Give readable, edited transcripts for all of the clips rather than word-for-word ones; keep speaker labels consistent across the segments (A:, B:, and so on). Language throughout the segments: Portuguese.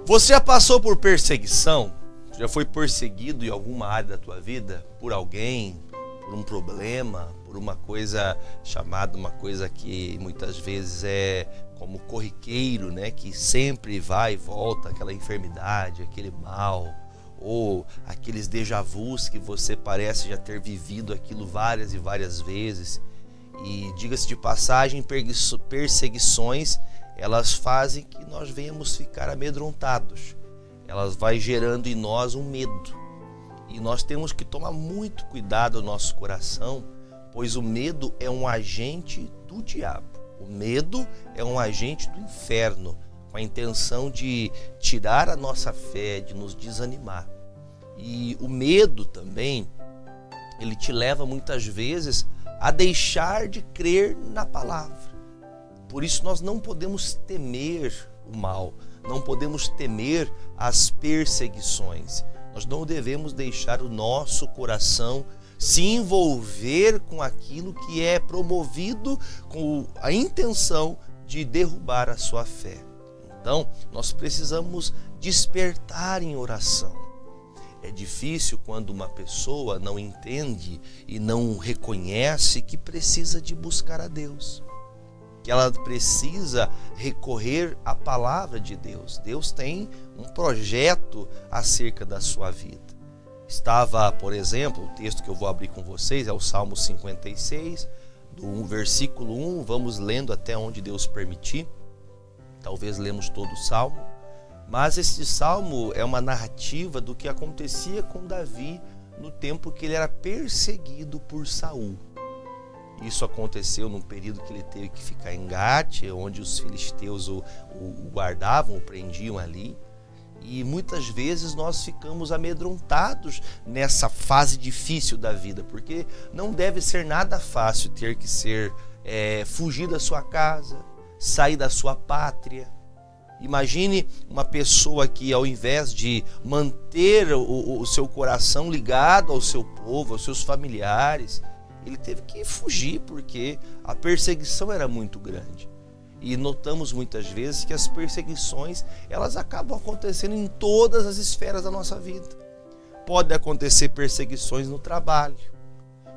A: Você já passou por perseguição? Já foi perseguido em alguma área da tua vida? Por alguém? Por um problema? Por uma coisa chamada, uma coisa que muitas vezes é como corriqueiro, né? Que sempre vai e volta, aquela enfermidade, aquele mal, ou aqueles déjà vus que você parece já ter vivido aquilo várias e várias vezes. E diga-se de passagem, perseguições, elas fazem que nós venhamos ficar amedrontados. Elas vão gerando em nós um medo. E nós temos que tomar muito cuidado no nosso coração, pois o medo é um agente do diabo. O medo é um agente do inferno, com a intenção de tirar a nossa fé, de nos desanimar. E o medo também, ele te leva muitas vezes a deixar de crer na palavra. Por isso nós não podemos temer o mal, não podemos temer as perseguições. Nós não devemos deixar o nosso coração se envolver com aquilo que é promovido com a intenção de derrubar a sua fé. Então, nós precisamos despertar em oração. É difícil quando uma pessoa não entende e não reconhece que precisa de buscar a Deus, que ela precisa recorrer à palavra de Deus. Deus tem um projeto acerca da sua vida. Estava, por exemplo, o texto que eu vou abrir com vocês é o Salmo 56, do versículo 1, vamos lendo até onde Deus permitir. Talvez lemos todo o Salmo, mas esse Salmo é uma narrativa do que acontecia com Davi no tempo que ele era perseguido por Saul. Isso aconteceu num período que ele teve que ficar em Gate, onde os filisteus o guardavam, o prendiam ali. E muitas vezes nós ficamos amedrontados nessa fase difícil da vida, porque não deve ser nada fácil ter que fugir da sua casa, sair da sua pátria. Imagine uma pessoa que, ao invés de manter o seu coração ligado ao seu povo, aos seus familiares, ele teve que fugir porque a perseguição era muito grande. E notamos muitas vezes que as perseguições, elas acabam acontecendo em todas as esferas da nossa vida. Pode acontecer perseguições no trabalho,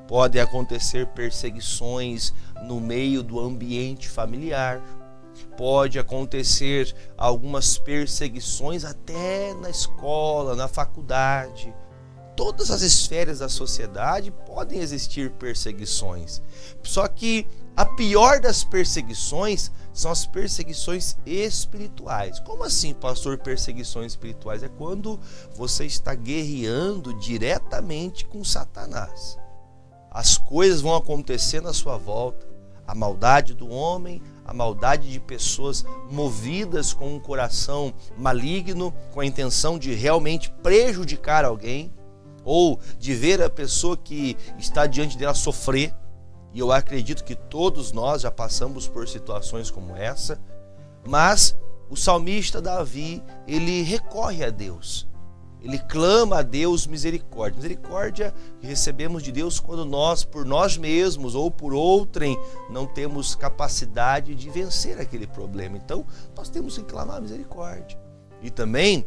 A: pode acontecer perseguições no meio do ambiente familiar, pode acontecer algumas perseguições até na escola, na faculdade. Todas as esferas da sociedade podem existir perseguições. Só que a pior das perseguições são as perseguições espirituais. Como assim, pastor, perseguições espirituais? É quando você está guerreando diretamente com Satanás. As coisas vão acontecer na sua volta. A maldade do homem, a maldade de pessoas movidas com um coração maligno, com a intenção de realmente prejudicar alguém, ou de ver a pessoa que está diante dela sofrer. E eu acredito que todos nós já passamos por situações como essa. Mas o salmista Davi, ele recorre a Deus. Ele clama a Deus misericórdia. Misericórdia que recebemos de Deus quando nós, por nós mesmos ou por outrem, não temos capacidade de vencer aquele problema. Então, nós temos que clamar misericórdia. E também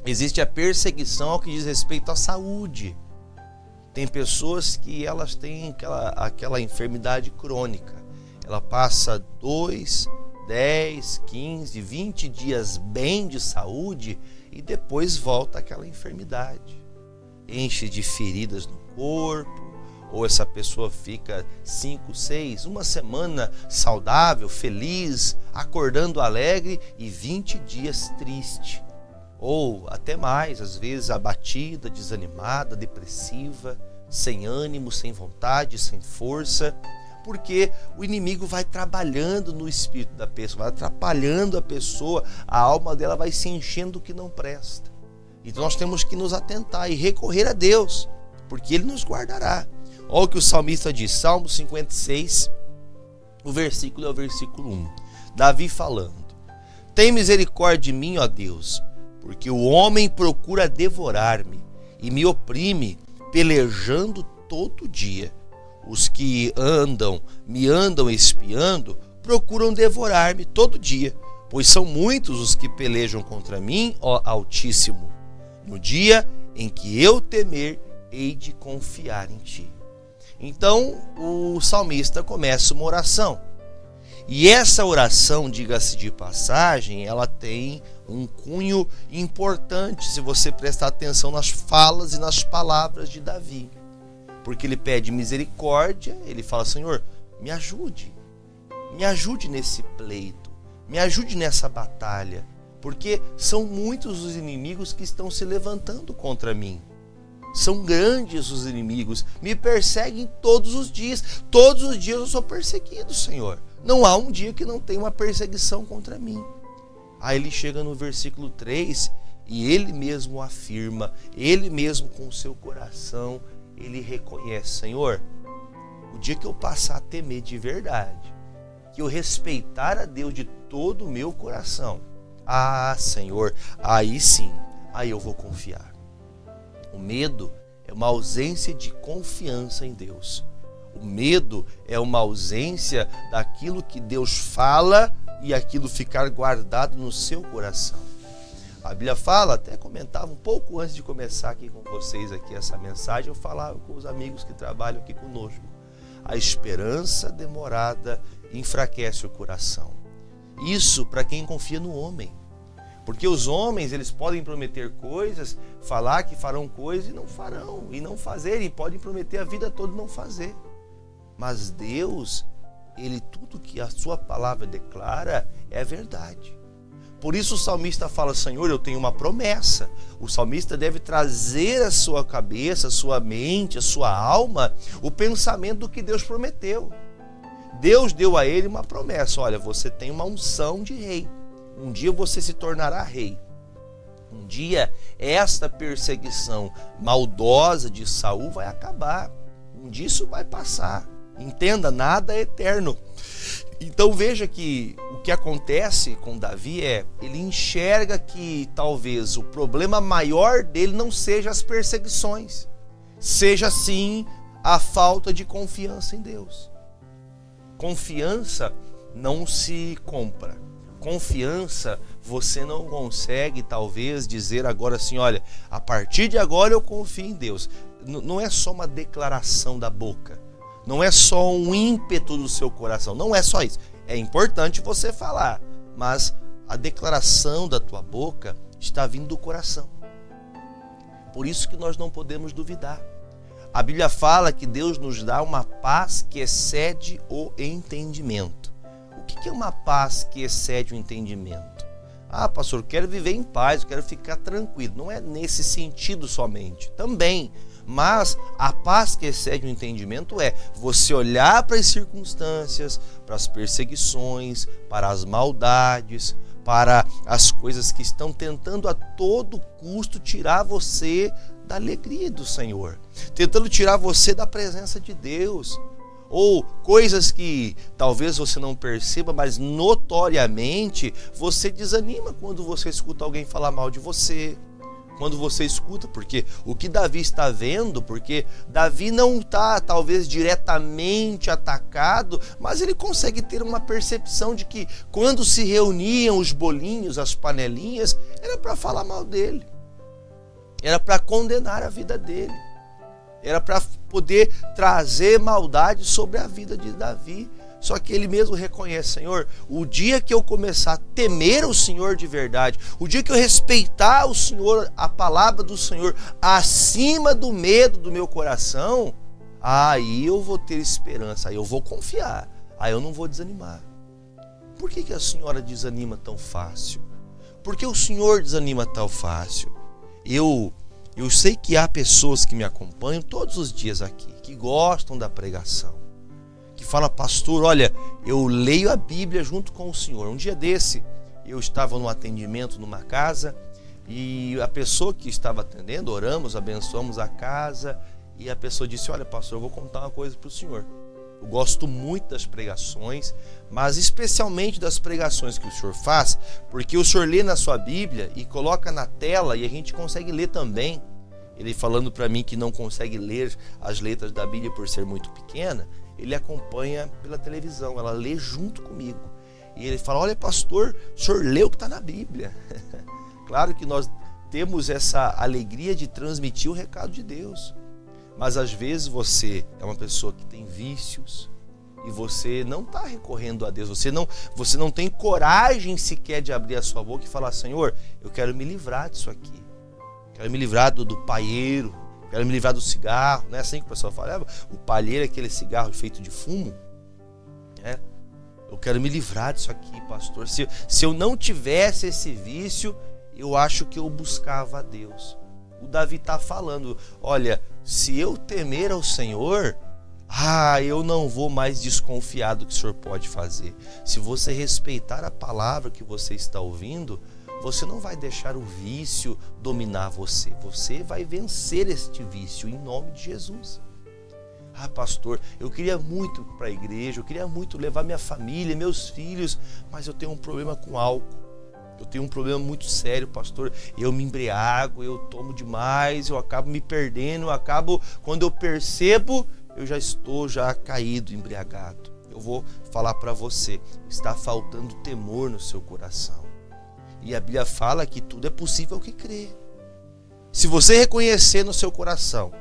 A: existe a perseguição ao que diz respeito à saúde. Tem pessoas que elas têm aquela enfermidade crônica. Ela passa 2, 10, 15, 20 dias bem de saúde e depois volta aquela enfermidade. Enche de feridas no corpo, ou essa pessoa fica 5, 6, uma semana saudável, feliz, acordando alegre e 20 dias triste. Ou até mais, às vezes abatida, desanimada, depressiva, sem ânimo, sem vontade, sem força, porque o inimigo vai trabalhando no espírito da pessoa, vai atrapalhando a pessoa, a alma dela vai se enchendo do que não presta. Então nós temos que nos atentar e recorrer a Deus, porque Ele nos guardará. Olha o que o salmista diz, Salmo 56, o versículo é o versículo 1. Davi falando: tem misericórdia de mim, ó Deus, porque o homem procura devorar-me e me oprime, pelejando todo dia. Os que me andam espiando, procuram devorar-me todo dia, Pois são muitos os que pelejam contra mim, ó Altíssimo. No dia em que eu temer, hei de confiar em ti. Então o salmista começa uma oração. E essa oração, diga-se de passagem, ela tem um cunho importante se você prestar atenção nas falas e nas palavras de Davi. Porque ele pede misericórdia, ele fala: Senhor, me ajude nesse pleito, me ajude nessa batalha, porque são muitos os inimigos que estão se levantando contra mim. São grandes os inimigos, me perseguem todos os dias eu sou perseguido, Senhor. Não há um dia que não tenha uma perseguição contra mim. Aí ele chega no versículo 3 e ele mesmo afirma, ele mesmo com o seu coração, ele reconhece: Senhor, o dia que eu passar a temer de verdade, que eu respeitar a Deus de todo o meu coração, Senhor, aí sim, aí eu vou confiar. O medo é uma ausência de confiança em Deus. O medo é uma ausência daquilo que Deus fala e aquilo ficar guardado no seu coração. A Bíblia fala, até comentava um pouco antes de começar aqui com vocês aqui essa mensagem, eu falava com os amigos que trabalham aqui conosco: a esperança demorada enfraquece o coração. Isso para quem confia no homem. Porque os homens, eles podem prometer coisas, falar que farão coisas e não farão, e não fazerem, podem prometer a vida toda e não fazer. Mas Deus, Ele, tudo que a sua palavra declara é verdade. Por isso o salmista fala: Senhor, eu tenho uma promessa. O salmista deve trazer à sua cabeça, à sua mente, à sua alma, o pensamento do que Deus prometeu. Deus deu a ele uma promessa: olha, você tem uma unção de rei. Um dia você se tornará rei. Um dia esta perseguição maldosa de Saul vai acabar. Um dia isso vai passar. Entenda, nada é eterno. Então veja que o que acontece com Davi ele enxerga que talvez o problema maior dele não seja as perseguições, seja sim a falta de confiança em Deus. Confiança não se compra. Confiança, você não consegue talvez dizer agora assim: olha, a partir de agora eu confio em Deus. Não é só uma declaração da boca, não é só um ímpeto do seu coração, não é só isso. É importante você falar, mas a declaração da tua boca está vindo do coração. Por isso que nós não podemos duvidar. A Bíblia fala que Deus nos dá uma paz que excede o entendimento. O que é uma paz que excede o entendimento? Pastor, eu quero viver em paz, eu quero ficar tranquilo. Não é nesse sentido somente, também. Mas a paz que excede o entendimento é você olhar para as circunstâncias, para as perseguições, para as maldades, para as coisas que estão tentando a todo custo tirar você da alegria do Senhor, tentando tirar você da presença de Deus. Ou coisas que talvez você não perceba, mas notoriamente você desanima quando você escuta alguém falar mal de você. Quando você escuta, porque o que Davi está vendo, porque Davi não está talvez diretamente atacado, mas ele consegue ter uma percepção de que quando se reuniam os bolinhos, as panelinhas, era para falar mal dele, era para condenar a vida dele. Era para poder trazer maldade sobre a vida de Davi. Só que ele mesmo reconhece: Senhor, o dia que eu começar a temer o Senhor de verdade, o dia que eu respeitar o Senhor, a palavra do Senhor, acima do medo do meu coração, aí eu vou ter esperança, aí eu vou confiar, aí eu não vou desanimar. Por que a senhora desanima tão fácil? Por que o Senhor desanima tão fácil? Eu sei que há pessoas que me acompanham todos os dias aqui, que gostam da pregação, que falam: pastor, olha, eu leio a Bíblia junto com o senhor. Um dia desse, eu estava no atendimento numa casa e a pessoa que estava atendendo, oramos, abençoamos a casa, e a pessoa disse: olha, pastor, eu vou contar uma coisa para o senhor. Eu gosto muito das pregações, mas especialmente das pregações que o senhor faz, porque o senhor lê na sua Bíblia e coloca na tela e a gente consegue ler também. Ele falando para mim que não consegue ler as letras da Bíblia por ser muito pequena, ele acompanha pela televisão, ela lê junto comigo. E ele fala: olha, pastor, o senhor leu o que está na Bíblia. Claro que nós temos essa alegria de transmitir o recado de Deus. Mas às vezes você é uma pessoa que tem vícios e você não está recorrendo a Deus. Você não tem coragem sequer de abrir a sua boca e falar: Senhor, eu quero me livrar disso aqui. Quero me livrar do palheiro. Quero me livrar do cigarro. Não é assim que o pessoal fala? O palheiro é aquele cigarro feito de fumo. Eu quero me livrar disso aqui, pastor. Se eu não tivesse esse vício, eu acho que eu buscava a Deus. O Davi está falando: olha, se eu temer ao Senhor, eu não vou mais desconfiar do que o Senhor pode fazer. Se você respeitar a palavra que você está ouvindo, você não vai deixar o vício dominar você. Você vai vencer este vício em nome de Jesus. Pastor, eu queria muito ir para a igreja, eu queria muito levar minha família, meus filhos, mas eu tenho um problema com álcool. Eu tenho um problema muito sério, pastor. Eu me embriago, eu tomo demais, eu acabo me perdendo, quando eu percebo, eu já estou caído, embriagado. Eu vou falar para você, está faltando temor no seu coração. E a Bíblia fala que tudo é possível que crê. Se você reconhecer no seu coração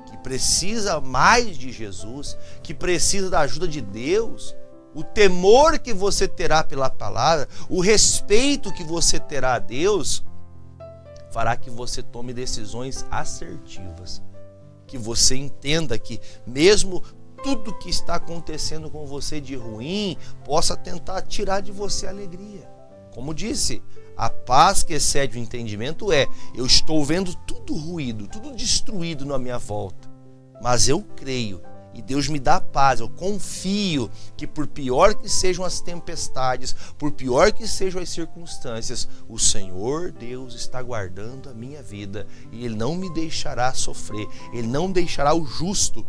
A: que precisa mais de Jesus, que precisa da ajuda de Deus, o temor que você terá pela palavra, o respeito que você terá a Deus, fará que você tome decisões assertivas. Que você entenda que mesmo tudo que está acontecendo com você de ruim, possa tentar tirar de você a alegria. Como disse, a paz que excede o entendimento eu estou vendo tudo ruído, tudo destruído na minha volta, mas eu creio e Deus me dá paz. Eu confio que por pior que sejam as tempestades, por pior que sejam as circunstâncias, o Senhor Deus está guardando a minha vida e Ele não me deixará sofrer, Ele não deixará o justo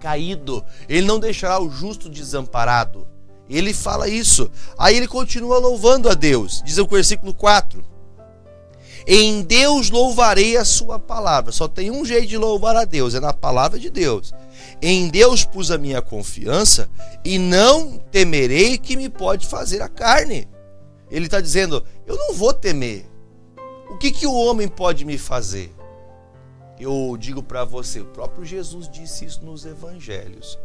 A: caído, Ele não deixará o justo desamparado. Ele fala isso. Aí ele continua louvando a Deus. Diz o versículo 4. Em Deus louvarei a sua palavra. Só tem um jeito de louvar a Deus, é na palavra de Deus. Em Deus pus a minha confiança e não temerei que me pode fazer a carne. Ele está dizendo, eu não vou temer. O que o homem pode me fazer? Eu digo para você, o próprio Jesus disse isso nos evangelhos.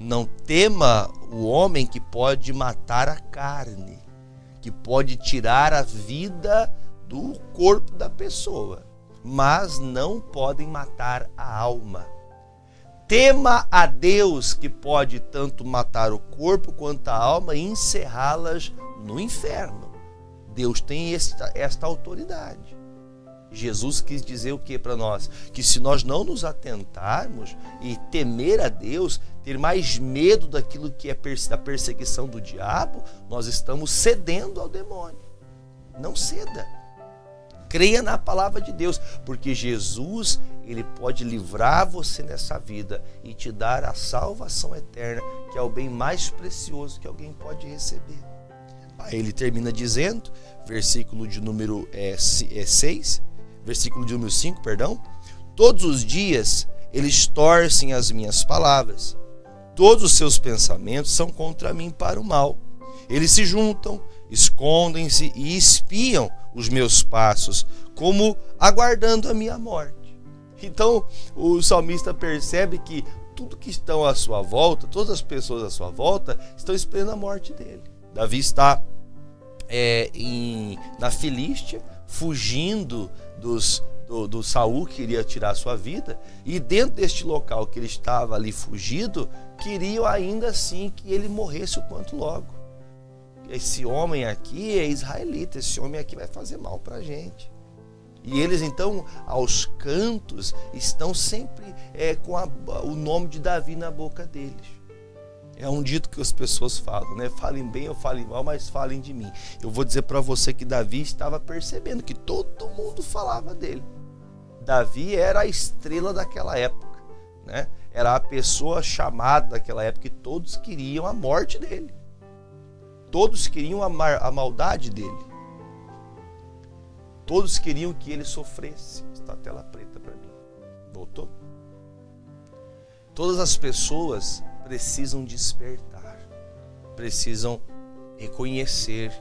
A: Não tema o homem que pode matar a carne, que pode tirar a vida do corpo da pessoa, mas não podem matar a alma. Tema a Deus, que pode tanto matar o corpo quanto a alma e encerrá-las no inferno. Deus tem esta autoridade. Jesus quis dizer o que para nós? Que se nós não nos atentarmos e temer a Deus, ter mais medo daquilo que é da perseguição do diabo, nós estamos cedendo ao demônio. Não ceda. Creia na palavra de Deus, porque Jesus, Ele pode livrar você nessa vida e te dar a salvação eterna, que é o bem mais precioso que alguém pode receber. Aí ele termina dizendo, versículo de número 6, versículo de número 5, perdão. Todos os dias eles torcem as minhas palavras. Todos os seus pensamentos são contra mim para o mal. Eles se juntam, escondem-se e espiam os meus passos, como aguardando a minha morte. Então o salmista percebe que tudo que estão à sua volta, todas as pessoas à sua volta, estão esperando a morte dele. Davi está na Filístia, fugindo do Saul, que iria tirar a sua vida, e dentro deste local que ele estava ali fugido, queriam ainda assim que ele morresse o quanto logo. Esse homem aqui é israelita, esse homem aqui vai fazer mal para a gente. E eles então, aos cantos, estão sempre com o nome de Davi na boca deles. É um dito que as pessoas falam, né? Falem bem ou falem mal, mas falem de mim. Eu vou dizer para você que Davi estava percebendo que todo mundo falava dele. Davi era a estrela daquela época, né? Era a pessoa chamada daquela época e todos queriam a morte dele. Todos queriam a maldade dele. Todos queriam que ele sofresse. Está a tela preta para mim. Voltou? Todas as pessoas precisam despertar, precisam reconhecer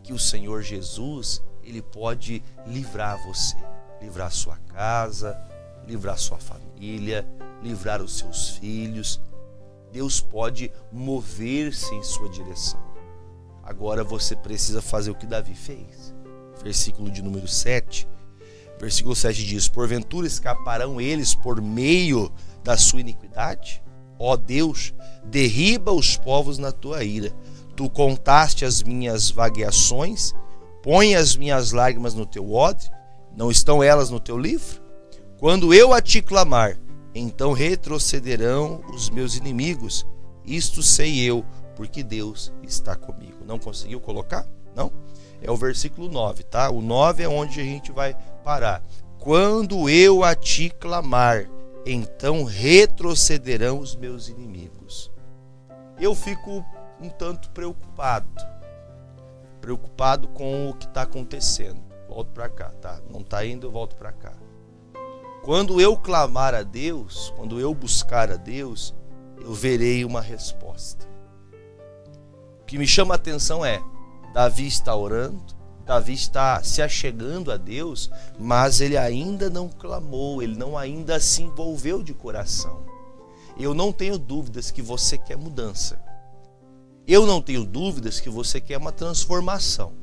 A: que o Senhor Jesus, Ele pode livrar você, livrar sua casa, livrar sua família, livrar os seus filhos. Deus pode mover-se em sua direção. Agora você precisa fazer o que Davi fez. Versículo de número 7. Versículo 7 diz: porventura escaparão eles por meio da sua iniquidade? Ó Deus, derriba os povos na tua ira. Tu contaste as minhas vagueações, põe as minhas lágrimas no teu odre, não estão elas no teu livro? Quando eu a ti clamar, então retrocederão os meus inimigos. Isto sei eu, porque Deus está comigo. Não conseguiu colocar? Não? É o versículo 9, tá? O 9 é onde a gente vai parar. Quando eu a ti clamar, então retrocederão os meus inimigos. Eu fico um tanto preocupado com o que está acontecendo. Volto para cá, tá? Não está indo, eu volto para cá. Quando eu clamar a Deus, quando eu buscar a Deus, eu verei uma resposta. O que me chama a atenção é, Davi está orando, Davi está se achegando a Deus, mas ele ainda não clamou, ele não ainda se envolveu de coração. Eu não tenho dúvidas que você quer mudança. Eu não tenho dúvidas que você quer uma transformação.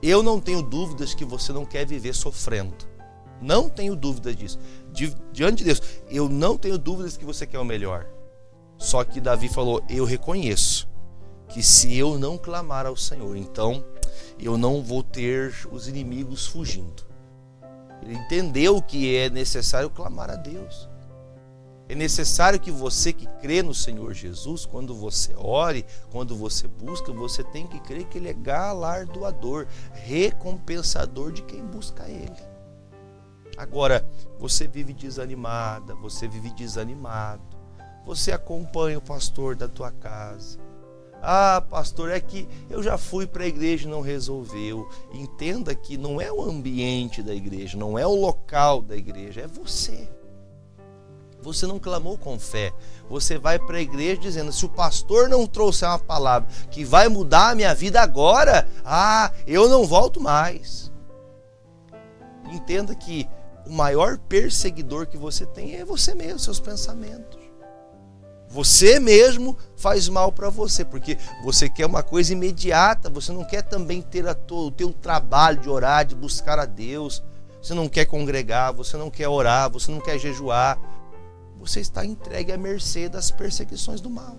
A: Eu não tenho dúvidas que você não quer viver sofrendo. Não tenho dúvida disso. Diante de Deus, eu não tenho dúvidas que você quer o melhor. Só que Davi falou, eu reconheço que se eu não clamar ao Senhor, então eu não vou ter os inimigos fugindo. Ele entendeu que é necessário clamar a Deus. É necessário que você que crê no Senhor Jesus, quando você ore, quando você busca, você tem que crer que Ele é galardoador, recompensador de quem busca Ele. Agora, você vive desanimada, você vive desanimado, você acompanha o pastor da tua casa. Ah, pastor, é que eu já fui para a igreja e não resolveu. Entenda que não é o ambiente da igreja, não é o local da igreja, é você. Você não clamou com fé. Você vai para a igreja dizendo, se o pastor não trouxer uma palavra que vai mudar a minha vida agora, eu não volto mais. Entenda que o maior perseguidor que você tem é você mesmo, seus pensamentos. Você mesmo faz mal para você, porque você quer uma coisa imediata, você não quer também ter o teu trabalho de orar, de buscar a Deus, você não quer congregar, você não quer orar, você não quer jejuar, você está entregue à mercê das perseguições do mal.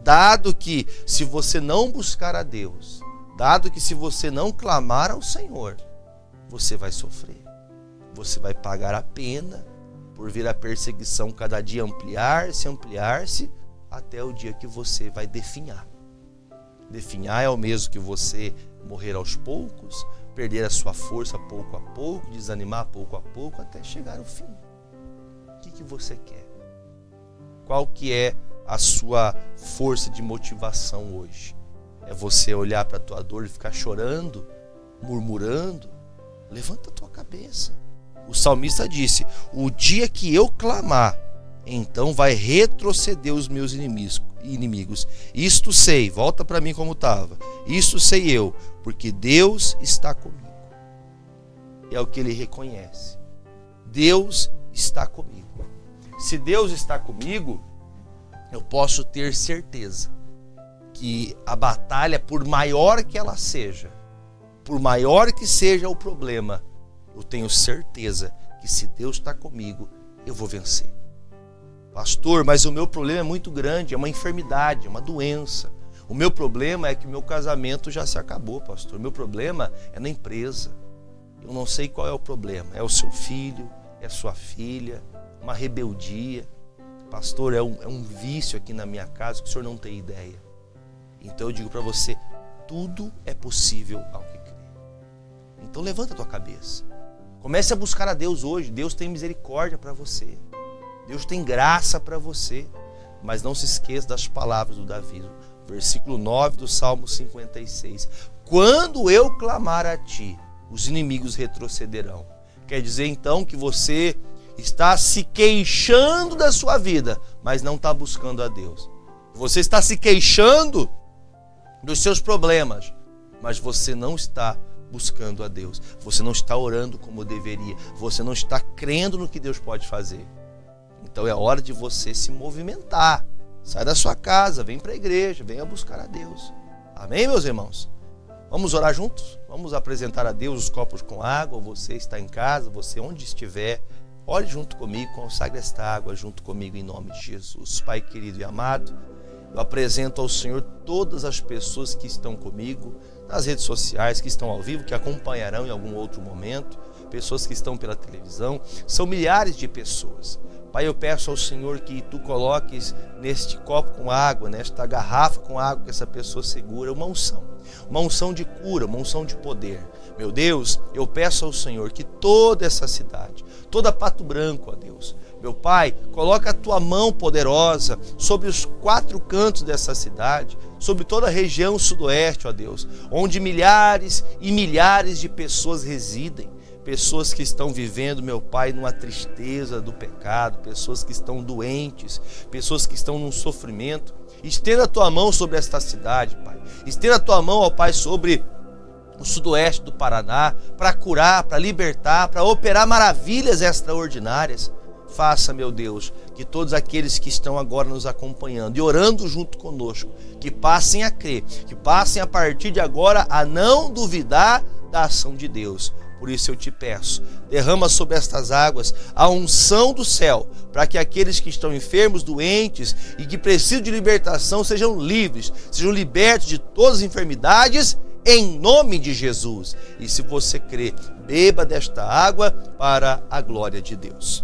A: Dado que se você não buscar a Deus, dado que se você não clamar ao Senhor, você vai sofrer, você vai pagar a pena, por ver a perseguição cada dia ampliar-se, até o dia que você vai definhar. Definhar é o mesmo que você morrer aos poucos, perder a sua força pouco a pouco, desanimar pouco a pouco, até chegar ao fim. O que você quer? Qual que é a sua força de motivação hoje? É você olhar para a tua dor e ficar chorando, murmurando? Levanta a tua cabeça. O salmista disse, o dia que eu clamar, então vai retroceder os meus inimigos. Isto sei, volta para mim como estava. Isto sei eu, porque Deus está comigo. É o que ele reconhece. Deus está comigo. Se Deus está comigo, eu posso ter certeza que a batalha, por maior que ela seja, por maior que seja o problema, eu tenho certeza que se Deus está comigo, eu vou vencer. Pastor, mas o meu problema é muito grande, é uma enfermidade, é uma doença. O meu problema é que o meu casamento já se acabou, pastor. O meu problema é na empresa. Eu não sei qual é o problema. É o seu filho, é a sua filha, uma rebeldia. Pastor, é um vício aqui na minha casa que o senhor não tem ideia. Então eu digo para você, tudo é possível ao que crê. Então levanta a tua cabeça. Comece a buscar a Deus hoje. Deus tem misericórdia para você. Deus tem graça para você. Mas não se esqueça das palavras do Davi. Versículo 9 do Salmo 56. Quando eu clamar a ti, os inimigos retrocederão. Quer dizer então que você está se queixando da sua vida, mas não está buscando a Deus. Você está se queixando, dos seus problemas, mas você não está buscando a Deus, você não está orando como deveria, você não está crendo no que Deus pode fazer. Então é hora de você se movimentar. Sai da sua casa, vem para a igreja, venha buscar a Deus. Amém, meus irmãos? Vamos orar juntos? Vamos apresentar a Deus os copos com água. Você está em casa, você onde estiver, ore junto comigo, consagre esta água junto comigo em nome de Jesus. Pai querido e amado, eu apresento ao Senhor todas as pessoas que estão comigo nas redes sociais, que estão ao vivo, que acompanharão em algum outro momento, pessoas que estão pela televisão, são milhares de pessoas. Pai, eu peço ao Senhor que Tu coloques neste copo com água, nesta garrafa com água que essa pessoa segura, uma unção de cura, uma unção de poder. Meu Deus, eu peço ao Senhor que toda essa cidade, toda Pato Branco, ó Deus, meu Pai, coloca a Tua mão poderosa sobre os 4 cantos dessa cidade, sobre toda a região sudoeste, ó Deus, onde milhares e milhares de pessoas residem. Pessoas que estão vivendo, meu Pai, numa tristeza do pecado, pessoas que estão doentes, pessoas que estão num sofrimento. Estenda a Tua mão sobre esta cidade, Pai. Estenda a Tua mão, ó Pai, sobre o sudoeste do Paraná, para curar, para libertar, para operar maravilhas extraordinárias. Faça, meu Deus, que todos aqueles que estão agora nos acompanhando e orando junto conosco, que passem a crer, que passem a partir de agora a não duvidar da ação de Deus. Por isso eu te peço, derrama sobre estas águas a unção do céu, para que aqueles que estão enfermos, doentes e que precisam de libertação sejam livres, sejam libertos de todas as enfermidades, em nome de Jesus. E se você crê, beba desta água para a glória de Deus.